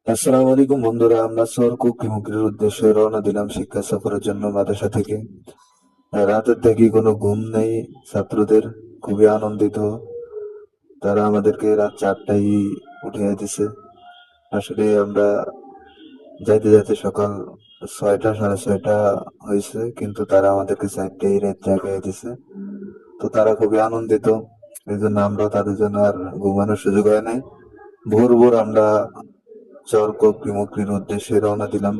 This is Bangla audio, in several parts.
আসসালামু আলাইকুম বন্ধুরা, আমরা শহর কুকিমুখির উদ্দেশ্যে রওনা দিলাম শিক্ষা সফরের জন্য মাদ্রাসা থেকে। রাতের থেকে কোনো ঘুম নেই ছাত্রদের, খুবই আনন্দিত। তারা আমাদেরকে রাত 4টায় উঠিয়ে দিছে। আসলে আমরা যাইতে যাইতে সকাল 6টা, সাড়ে 6টা হয়েছে, কিন্তু তারা আমাদেরকে 4টায় রাত জাগিয়ে দিছে। তো তারা খুবই আনন্দিত, এই জন্য আমরাও তাদের জন্য আর ঘুমানোর সুযোগ হয় নাই। ভোর ভোর আমরা চর কুকিমুখির উদ্দেশ্যে রওনা দিলাম।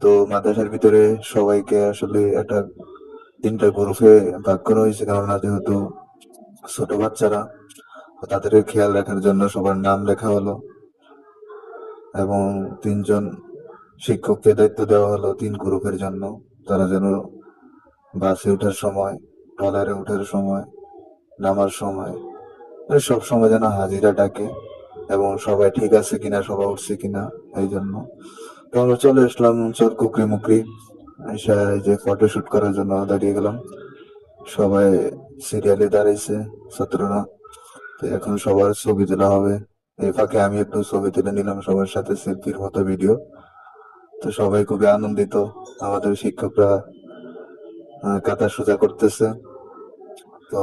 তো মাদ্রাসার ভিতরে সবাইকে আসলে একটা 3টা গ্রুপে ভাগ করা হয়েছে, কেননা যেহেতু ছোট বাচ্চারা, তো তাদের খেয়াল রাখার জন্য সবার নাম লেখা হলো এবং 3জন শিক্ষককে দায়িত্ব দেওয়া হলো 3 গ্রুপের জন্য। তারা যেন বাসে ওঠার সময়, ট্রলারে ওঠার সময়, নামার সময়, মানে সব সময় যেন হাজিরা ডাকে এবং সবাই ঠিক আছে কিনা, সবাই উঠছে কিনা, এই জন্য। তো আমরা চলে আসলাম চর কুকরি মুকরি, এসে এই যে ফটোশুট করার জন্য দাঁড়িয়ে গেলাম। সবাই সিরিয়ালে দাঁড়াইছে ছাত্ররা। তো এখন সবার ছবি তোলা হবে। এই ফাঁকে আমি একটু ছবি তুলে নিলাম সবার সাথে, সেলফির মতো ভিডিও। তো সবাই খুবই আনন্দিত। আমাদের শিক্ষকরা কাতা সোজা করতেছে। তো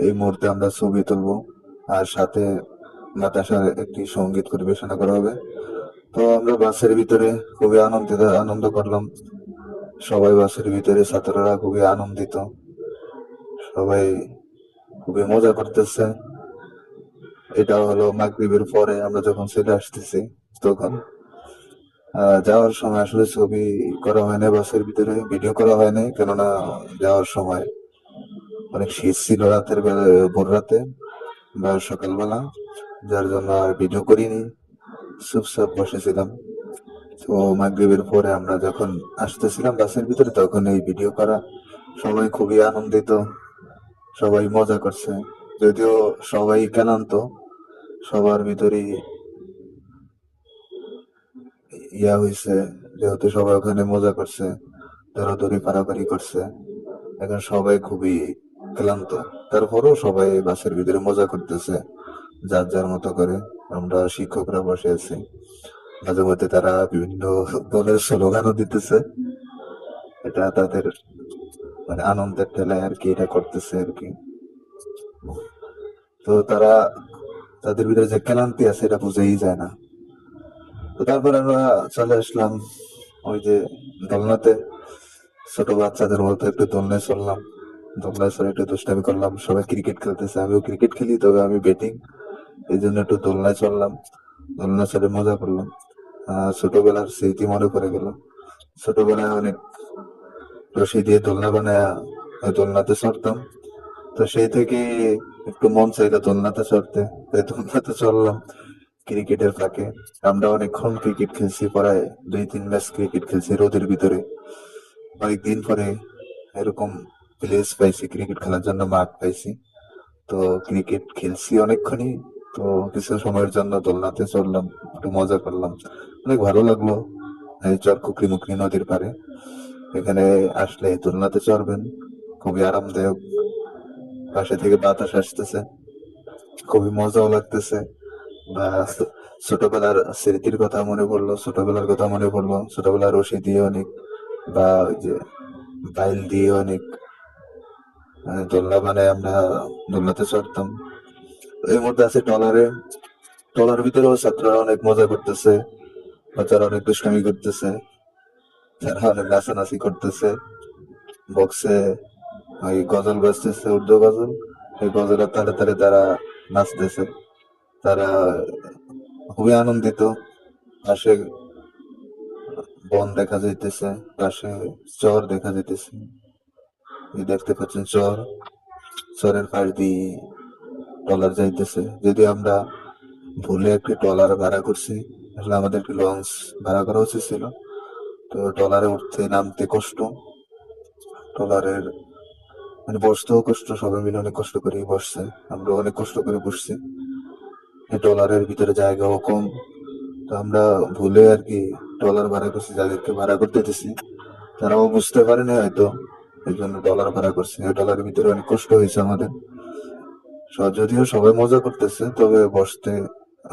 এই মুহূর্তে আমরা ছবি তুলবো, আর সাথে নাতাশার একটি সঙ্গীত পরিবেশনা করা হবে। তো আমরা বাসের ভিতরে খুবই আনন্দ করলাম। সবাই বাসের ভিতরে, ছাত্ররা খুবই আনন্দিত, সবাই খুবই মজা করতেছে। এটা হলো মাগরিবের পরে আমরা যখন চলে আসতেছি, তখন যাওয়ার সময় আসলে ছবি করা হয় না, বাসের ভিতরে ভিডিও করা হয় না, কেননা যাওয়ার সময় অনেক শীত ছিল রাতের বেলা, ভোর রাতে বা সকালবেলা, যার জন্য আর ভিডিও করিনি, চুপচাপ বসেছিলাম। তো মাগরিবের পরে আমরা যখন আসতেছিলাম বাসের ভিতরে, তখন এই ভিডিও করা। সবাই খুবই আনন্দিত, সবাই মজা করছে। যদিও সবাই ক্লান্ত, সবার ভিতরেই হয়েছে, যেহেতু সবাই ওখানে মজা করছে, দৌড়াদৌড়ি পারাপারি করছে, এখন সবাই খুবই ক্লান্ত। তারপরেও সবাই বাসের ভিতরে মজা করতেছে যার যার মতো করে। আমরা শিক্ষকরা বসে আছি, মাঝে মধ্যে তারা বিভিন্ন দলের স্লোগানও দিতেছে। এটা তাদের মানে আনন্দের ঠেলায় আর কি এটা করতেছে আর কি। তো তারা, তাদের ভিতরে যে ক্লান্তি আছে এটা বুঝেই যায় না। তো তারপর আমরা চলে আসলাম ওই যে দোলনাতে, ছোট বাচ্চাদের মতো একটু দোলনায় চললাম। দোলনায় চলে একটু দুষ্টামি করলাম। সবাই ক্রিকেট খেলতেছে, আমিও ক্রিকেট খেলি, তবে আমি ব্যাটিং, এই জন্য একটু দোলনায় চললাম। দোলনায় চলে মজা করলাম। ছোটবেলার স্মৃতি মনে পড়ে গেল। ছোটবেলায় অনেক রশি দিয়ে দোলনা বানায় ওই দোলনাতে চড়তাম। তো সেই থেকে একটু মন চাইলো দোলনাতে চড়তে, তাই দোলনাতে চললাম ক্রিকেটের ফাঁকে। আমরা অনেকক্ষণ ক্রিকেট খেলছি, প্রায় 2-3 ম্যাচ ক্রিকেট খেলছি রোদের ভিতরে। অনেকদিন পরে এরকম প্লেস পাইছি ক্রিকেট খেলার জন্য, মাঠ পাইছি। তো ক্রিকেট খেলছি অনেকক্ষণই। তো কিছু সময়ের জন্য দোলনাতে চড়লাম, একটু মজা করলাম, অনেক ভালো লাগলো। এই চরকুকরি মুকরি নদীর পাড়ে, এখানে আসলে দোলনাতে চড়বেন, খুবই আরামদায়ক। পাশে থেকে বাতাস আসতেছে, খুবই মজাও লাগতেছে। বা ছোটবেলার স্মৃতির কথা মনে পড়লো, ছোটবেলার কথা মনে পড়লো। ছোটবেলার রশি দিয়ে অনেক, বা ওই যে বাইল দিয়ে অনেক দোলনা বানায় আমরা দোলনাতে চড়তাম। এর মধ্যে আছে টলারে। টলার ভিতরেও ছাত্ররা অনেক মজা করতেছে, বাচ্চারা অনেক দুষ্টামি করতেছে, তারা অনেক নাচানাচি করতেছে। বক্সে ওই গজল বাজতেছে, উর্দু গজল, এই গজলের তালে তালে তারা নাচতেছে। তারা খুবই আনন্দিত। পাশে বন দেখা যাইতেছে, পাশে চর দেখা যাইতেছে। এই দেখতে পাচ্ছেন চর, চরের পাশ দিয়ে ট্রলার যাইতেছে। যদি আমরা ভুলে একটি ট্রলার ভাড়া করছি, আসলে আমাদের একটি লঞ্চ ভাড়া করা উচিত ছিল। তো ট্রলারে উঠতে নামতে কষ্ট, ট্রলারের মানে বসতেও কষ্ট, সবাই মিলে অনেক কষ্ট করে বসছে, আমরা অনেক কষ্ট করে বসছি। এই ট্রলারের ভিতরে জায়গাও কম। তো আমরা ভুলে আর কি ট্রলার ভাড়া করছি, যাদেরকে ভাড়া করতে দিছি তারাও বুঝতে পারেনি হয়তো, এই জন্য ডলার ভাড়া করছি। ওই ডলারের ভিতরে অনেক কষ্ট হয়েছে আমাদের। যদিও সবাই মজা করতেছে, তবে বসতে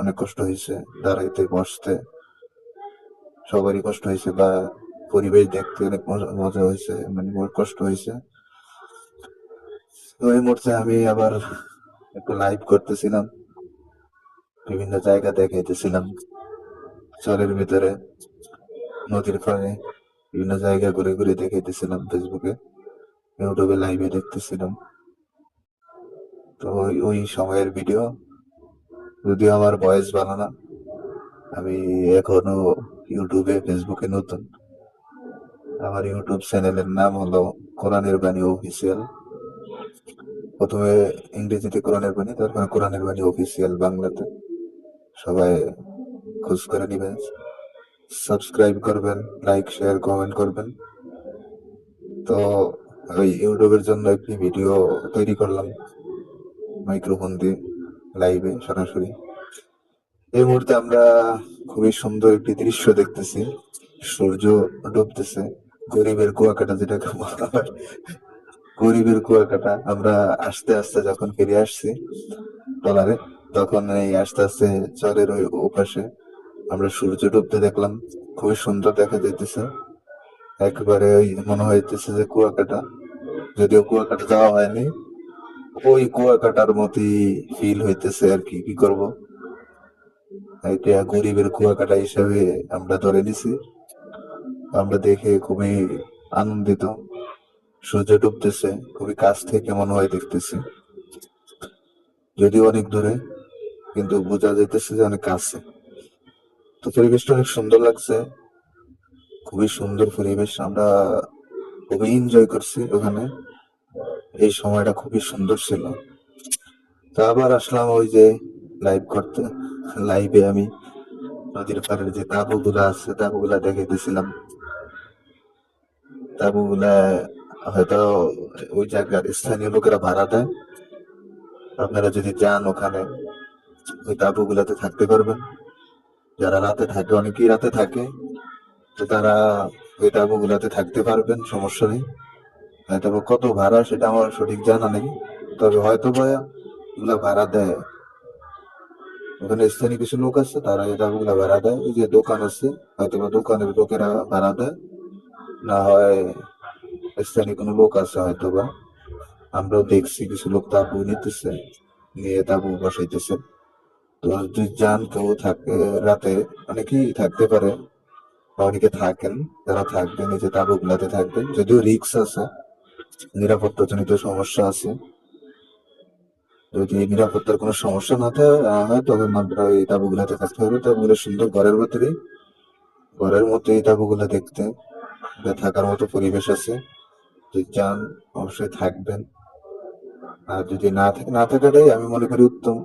অনেক কষ্ট হয়েছে, দাঁড়াইতে বসতে সবারই কষ্ট হয়েছে, বা পরিবেশ দেখতে অনেক মজা হয়েছে, মানে মোর কষ্ট হয়েছে। তো এই মুহূর্তে আমি আবার একটু লাইভ করতেছিলাম, বিভিন্ন জায়গা দেখাইতেছিলাম, চরের ভিতরে, নদীর পাড়ে, বিভিন্ন জায়গা ঘুরে ঘুরে দেখাইতেছিলাম ফেসবুকে, ইউটিউবে লাইভে দেখতেছিলাম। তো ওই সময়ের ভিডিও, যদিও আমার ভয়েস বানানা, আমি এখনো ইউটিউবে ফেসবুকে নতুন। আমার ইউটিউব চ্যানেলের নাম হলো কোরআনের বাণী অফিসিয়াল। প্রথমে ইংরেজিতে কোরআনের বাণী, তারপরে কোরআনের বাণী অফিসিয়াল বাংলাতে। সবাই খোঁজ করে নিবেন, সাবস্ক্রাইব করবেন, লাইক শেয়ার কমেন্ট করবেন। তো ওই ইউটিউবের জন্য একটি ভিডিও তৈরি করলাম মাইক্রোফোন দিয়ে, লাইভে সরাসরি। এই মুহূর্তে আমরা খুবই সুন্দর একটি দৃশ্য দেখতেছি, সূর্য ডুবতেছে, গরিবের কুয়াকাটা যেটাকে বলা হয়, গরিবের কুয়াকাটা। আমরা আস্তে আস্তে যখন ফিরে আসছি ট্রলারে, তখন এই আস্তে আস্তে চরের ওই ওপাশে আমরা সূর্য ডুবতে দেখলাম। খুবই সুন্দর দেখা যাইতেছে, একবারে ওই মনে হইতেছে যে কুয়াকাটা, যদিও কুয়াকাটা যাওয়া হয়নি, ওই কুয়াকাটার মতোই ফিল হইতেছে আর কি। কি করব, এটা গরিবের কুয়াকাটা হিসাবে আমরা ধরে নিছি। আমরা দেখে খুবই আনন্দিত, সূর্য ডুবতেছে খুবই কাছ থেকে মনে হয় দেখতেছি, যদিও অনেক দূরে, কিন্তু বোঝা যাইতেছে যে অনেক কাছে। তো পরিবেশটা অনেক সুন্দর লাগছে, খুবই সুন্দর পরিবেশ। আমরা খুবই এনজয় করছি ওখানে, এই সময়টা খুবই সুন্দর ছিল। তো আবার আসলাম ওই যে লাইভ করতে। লাইভে আমি নদীর পাড়ের যে তাঁবুগুলা আছে, তাঁবুগুলা দেখাইতেছিলাম। তাঁবুগুলা হয়তো ওই জায়গার স্থানীয় লোকেরা ভাড়া দেয়। আপনারা যদি যান ওখানে, ওই তাঁবুগুলাতে থাকতে পারবেন। যারা রাতে থাকে, অনেকেই রাতে থাকে, তো তারা ওই তাঁবুগুলাতে থাকতে পারবেন, সমস্যা নেই। তবে কত ভাড়া সেটা আমার সঠিক জানা নেই, তবে হয়তো বা এগুলা ভাড়া দেয়। ওখানে স্থানীয় কিছু লোক আছে, তারা এই তাঁবুগুলা ভাড়া দেয়। ওই যে দোকান আছে, হয়তো বা দোকানের লোকেরা ভাড়া দেয়, না হয় স্থানীয় কোনো লোক আছে হয়তো বা। আমরাও দেখছি কিছু লোক তাঁবু নিতেছে, নিয়ে তাঁবু বসাইতেছে। তো যদি যান, কেউ থাকে রাতে, অনেকেই থাকতে পারে বা অনেকে থাকেন, যারা থাকবেন এই যে তাঁবু গুলাতে থাকবেন, যদিও রিক্স আছে, নিরাপত্তা জনিত সমস্যা আছে। যদি নিরাপত্তার কোনো সমস্যা না হয়, তবে আমরা এই তাঁবু গুলাতে থাকতে হবে। তাঁবুগুলো সুন্দর, ঘরের ভেতরে, ঘরের মধ্যে এই তাঁবুগুলা দেখতে, থাকার মতো পরিবেশ আছে। যদি যান, অবশ্যই থাকবেন। আর যদি না থাকাটাই আমি মনে করি উত্তম,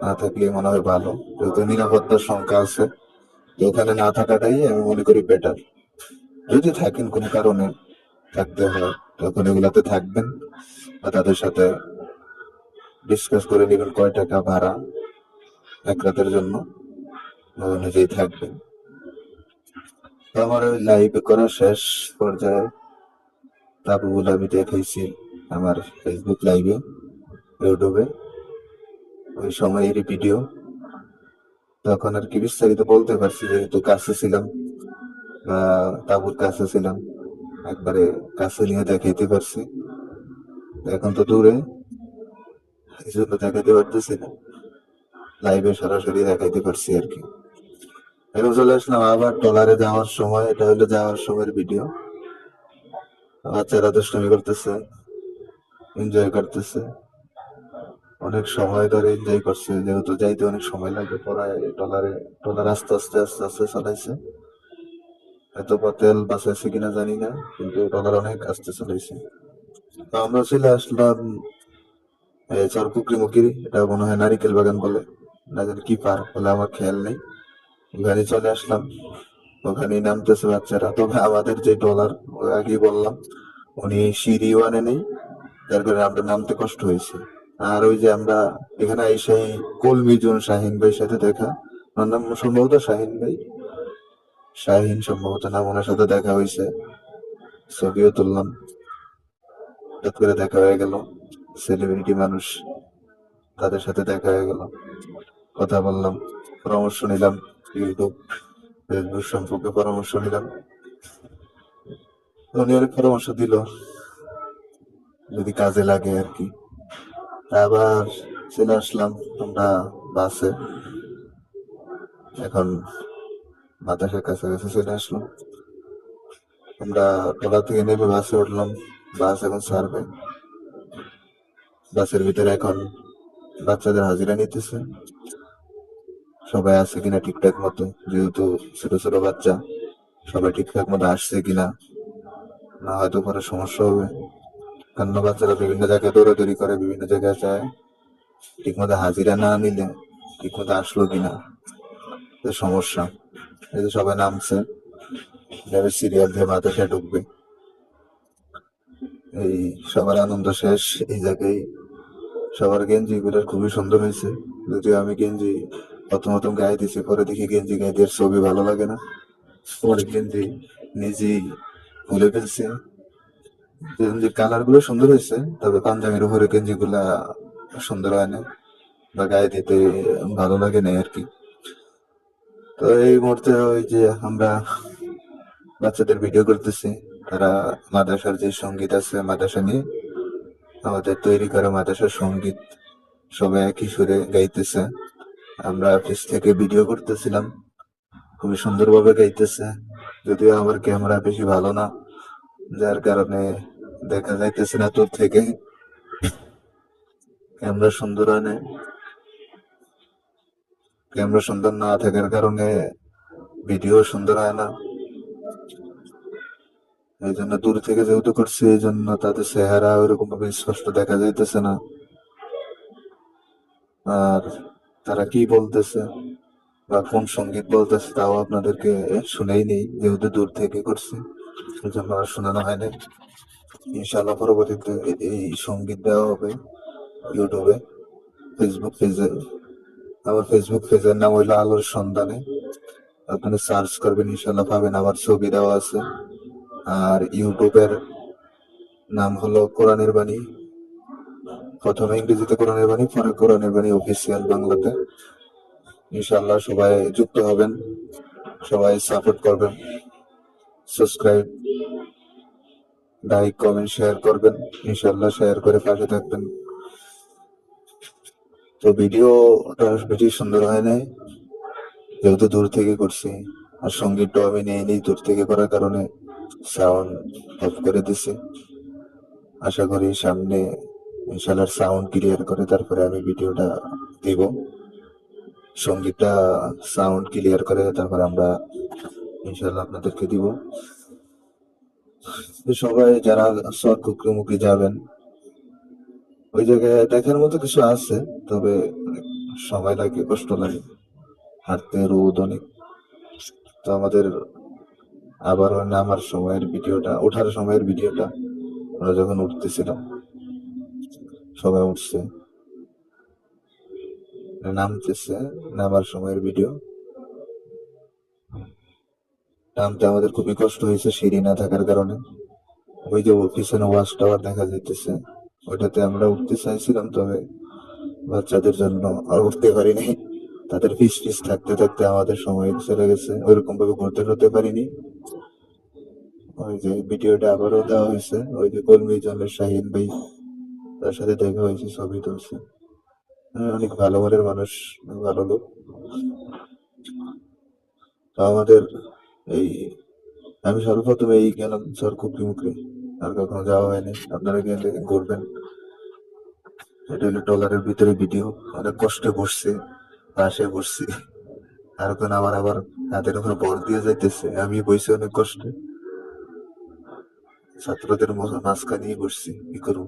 না থাকলে মনে হয় ভালো, যেহেতু নিরাপত্তার শঙ্কা আছে। তো ওখানে না থাকাটাই আমি মনে করি বেটার। যদি থাকেন কোনো কারণে থাকতে হয়, তখন এগুলাতে থাকবেন, বা তাদের সাথে ডিসকাস করে নেবেন কয় টাকা ভাড়া এক রাতের জন্য, ওই অনুযায়ী থাকবেন। তো আমার ওই লাইভ করা শেষ পর্যায়ে তাবুগুলো আমি দেখাইছি আমার ফেসবুক লাইভে, ইউটিউবে, ওই সময়ের ভিডিও। তখন আর কি বিস্তারিত বলতে পারছি, যেহেতু কাছে ছিলাম, বা তাবুর কাছে ছিলাম, একবারে কাছে নিয়ে দেখাইতে পারছি। এখন তো দূরে, এই জন্য দেখাতে পারতেছি না, লাইভে সরাসরি দেখাইতে পারছি আর কি। এখন চলে আসলাম আবার ট্রলারে যাওয়ার সময়। এটা হলো যাওয়ার সময়ের ভিডিও। বাচ্চারা দুষ্টামি করতেছে, এনজয় করতেছে, অনেক সময় ধরে এনজয় করছে, যেহেতু যাইতে অনেক সময় লাগে পড়ায় ট্রলারে। ট্রলার আস্তে আস্তে আস্তে আস্তে চালাইছে, হয়তো বা তেল বাঁচাইছে কিনা জানি না, কিন্তু ট্রলার অনেক আস্তে চালাইছে। তো আমরা চলে আসলাম চরপুকরি মুকিরি, এটা মনে হয় নারিকেল বাগান বলে, না জানি কি পার্ক বলে, আমার খেয়াল নেই। ওখানে চলে আসলাম, ওখানে নামতেছে বাচ্চারা। তবে আমাদের যে ট্রলার, আগেই বললাম, উনি সিঁড়িও আনে নেই, যার কারণে আমরা নামতে কষ্ট হয়েছে। আর ওই যে আমরা এখানে এসে কলমি জুন শাহিন ভাইয়ের সাথে দেখা, ওনার নাম সম্ভবত শাহিন ভাই, শাহিন সম্ভবত নাম, ওনার সাথে দেখা হয়েছে, ছবিও তুললাম, হঠাৎ করে দেখা হয়ে গেল। সেলিব্রিটি মানুষ, তাদের সাথে দেখা হয়ে গেল, কথা বললাম, পরামর্শ নিলাম, ইউটিউব ফেসবুক সম্পর্কে পরামর্শ নিলাম। উনি অনেক পরামর্শ দিল, যদি কাজে লাগে আর কি। আবার চলে আসলাম আমরা বাসে, এখন বাতাসের কাছাকাছি চলে আসলাম। আমরা টোলা থেকে নেমে বাসে উঠলাম, বাস এখন ছাড়বে। বাসের ভিতরে এখন বাচ্চাদের হাজিরা নিতেছে, সবাই আছে কিনা ঠিকঠাক মতো, যেহেতু ছোট ছোট বাচ্চা, সবাই ঠিকঠাক মতো আসছে কিনা, না হয়তো পরে সমস্যা হবে। কারণ বাচ্চারা বিভিন্ন জায়গায় দৌড়াদৌড়ি করে, বিভিন্ন জায়গায় যায়, ঠিক মতো হাজিরা না নিলে ঠিক মতো আসলো কিনা সমস্যা। এই যে সবাই নামছে, নেমে সিরিয়াল দিয়ে মাদ্রাসায় ঢুকবে। এই সবার আনন্দ শেষ এই জায়গায়। সবার গেঞ্জি গুলো খুবই সুন্দর হয়েছে, যদিও আমি গেঞ্জি প্রথম প্রথম গায়ে দিছি, পরে দেখি গেঞ্জি গায়ে দিয়ে ছবি ভালো লাগে না, পরে গেঞ্জি নিজেই খুলে ফেলছি। গেঞ্জির কালার গুলো সুন্দর হয়েছে, তবে পাঞ্জাবির উপরে গেঞ্জি গুলা সুন্দর হয় না, বা গায়ে দিতে ভালো লাগে না আর কি। তো এই মুহূর্তে ওই যে আমরা বাচ্চাদের ভিডিও করতেছি, তারা মাদ্রাসার যে সঙ্গীত আছে, মাদ্রাসা নিয়ে আমাদের তৈরি করা মাদ্রাসার সঙ্গীত সবাই একই সুরে গাইতেছে। আমরা অফিস থেকে ভিডিও করতেছিলাম, খুবই সুন্দরভাবে গাইতেছে, যদিও আমার ক্যামেরা বেশি ভালো না, যার কারণে দেখা যাইতেছে না দূর থেকে। ক্যামেরা সুন্দর হয় না, ক্যামেরা সুন্দর না থাকার কারণে ভিডিও সুন্দর হয় না। এই জন্য দূর থেকে যেহেতু করছি, এই জন্য তাদের চেহারা ওইরকম ভাবে স্পষ্ট দেখা যাইতেছে না। আর তারা কি বলতেছে বা কোন সঙ্গীত বলতেছে তাও আপনাদেরকে শুনেই নেই, যেহেতু দূর থেকে করছি, এই জন্য আর শোনানো হয় না। ইনশাল্লাহ পরবর্তীতে এই সঙ্গীত দেওয়া হবে ইউটিউবে, ফেসবুক পেজে। আমার ফেসবুক পেজের নাম হইলো আলোর সন্ধানে, আপনারা সার্চ করবেন, ইনশাল্লাহ পাবেন, আমার ছবি দেওয়া আছে। আর ইউটিউবের নাম হলো কোরআনের বাণী, প্রথমে ইংরেজিতে কোরআনের বাণী, পরে কোরআনের বাণী অফিসিয়াল বাংলাতে। ইনশাল্লাহ সবাই যুক্ত হবেন, সবাই সাপোর্ট করবেন, সাবস্ক্রাইব, লাইক, কমেন্ট, শেয়ার করবেন, ইনশাল্লাহ শেয়ার করে পাশে থাকবেন। তো ভিডিওটা বেশি সুন্দর হয় নাই, যেহেতু দূর থেকে করছি, আর সঙ্গীতটাও আমি নেই দূর থেকে করার কারণে সাউন্ড অফ করে দিছি। আশা করি সামনে ইনশাল্লাহ সাউন্ড ক্লিয়ার করে তারপরে আমি ভিডিওটা দিব, সঙ্গীতটা সাউন্ড ক্লিয়ার করে তারপর আমরা ইনশাল্লাহ আপনাদেরকে দিব। তো সবাই যারা চরকুকড়িমুখী যাবেন, ওই জায়গায় দেখার মতো কিছু আছে, তবে অনেক সময় লাগে, কষ্ট লাগে, হাঁটতে রোদ অনেক। তো আমাদের আবার ওই নামার সময়ের ভিডিওটা, ওঠার সময়ের ভিডিওটা, আমরা যখন উঠতেছিলাম সবাই উঠছে, নামতেছে, নামার সময়ের ভিডিও। নামতে আমাদের খুবই কষ্ট হয়েছে সিঁড়ি না থাকার কারণে। ওই যে পিছনে ওয়াচ টাওয়ার দেখা যাইতেছে, ওইটাতে আমরা উঠতে চাইছিলাম, তবে বাচ্চাদের জন্য আর উঠতে পারিনি। তাদের ফিস ফিস থাকতে থাকতে আমাদের সময় চলে গেছে, ওইরকম ভাবে ঘুরতে টুরতে পারিনি। ওই যে ভিডিওটা আবারও দেওয়া হয়েছে, ওই যে কর্মী জনের শাহিন ভাই, তার সাথে দেখা হয়েছে, ছবি তুলছে। হ্যাঁ, অনেক ভালো মনের মানুষ, অনেক ভালো লোক। তো আমাদের এই, আমি সর্বপ্রথম এই গেলাম চরকুকড়িমুখী, আর কখনো যাওয়া হয়নি, আপনারা গেলে ঘুরবেন। এটা হলো ট্রলারের ভিতরে ভিডিও, অনেক কষ্টে বসছে, পাশে বসছি, আর এখন আবার হাতের উপর ভর দিয়ে যাইতেছে, আমি বসছি অনেক কষ্টে, ছাত্রদের মাঝখানেই বসছি, কি করবো।